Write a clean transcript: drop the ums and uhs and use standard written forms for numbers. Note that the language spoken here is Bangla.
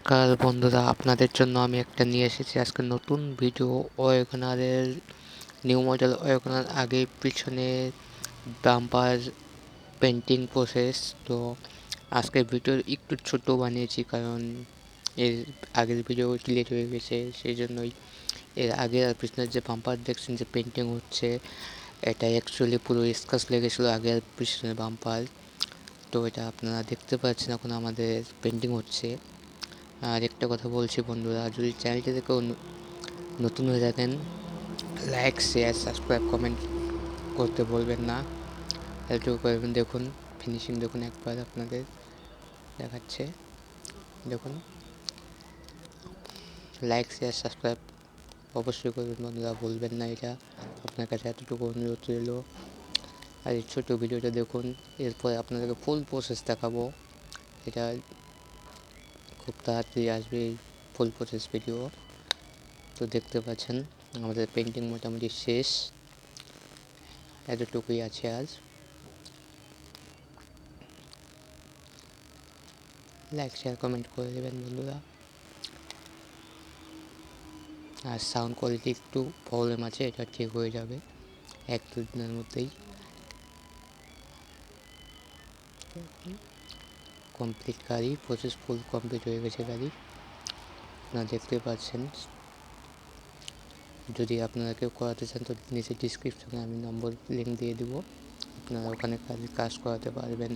নমস্কার বন্ধুরা, আপনাদের জন্য আমি একটা নিয়ে এসেছি আজকে নতুন ভিডিও। ওয়েগনারের নিউ মডেল ওয়েগনার আগে পিছনে বাম্পার পেন্টিং প্রসেস। তো আজকের ভিডিও একটু ছোট বানিয়েছি কারণ এর আগের ভিডিও ডিলিট হয়ে গেছে, সেই জন্যই। এর আগে আর পিছনের যে বাম্পার দেখছেন যে পেন্টিং হচ্ছে, এটা অ্যাকচুয়ালি পুরো স্ক্র্যাচ লেগেছিলো আগে আর পিছনের বাম্পার। তো এটা আপনারা দেখতে পাচ্ছেন এখন আমাদের পেন্টিং হচ্ছে। আর একটা কথা বলছি বন্ধুরা, যদি চ্যানেলটি থেকে নতুন হয়ে থাকেন, লাইক শেয়ার সাবস্ক্রাইব কমেন্ট করতে বলবেন না। এটুকু করবেন। দেখুন ফিনিশিং দেখুন, একবার আপনাদের দেখাচ্ছে। দেখুন, লাইক শেয়ার সাবস্ক্রাইব অবশ্যই করবেন বন্ধুরা, বলবেন না। এটা আপনার কাছে এতটুকু অনুরোধ রইল। আর এই ছোটো ভিডিওটা দেখুন, এরপরে আপনাদেরকে ফুল প্রসেস দেখাবো। এটা খুব তাড়াতাড়ি আসবে এই ফুল প্রসেস ভিডিও। তো দেখতে পাচ্ছেন আমাদের পেন্টিং মোটামুটি শেষ, এতটুকুই আছে আজ। লাইক শেয়ার কমেন্ট করে দেবেন বন্ধুরা। আর সাউন্ড কোয়ালিটি একটু প্রবলেম আছে, এটা ঠিক হয়ে যাবে 1-2 দিনের মধ্যেই। কমপ্লিট গাড়ি প্রসেস ফুল কমপ্লিট হয়ে গেছে গাড়ি, আপনারা দেখতে পাচ্ছেন। যদি আপনারা কেউ করাতে চান তো নিচে ডিসক্রিপশনে আমি নম্বর লিঙ্ক দিয়ে দেবো, আপনারা ওখানে কাজ করাতে পারবেন।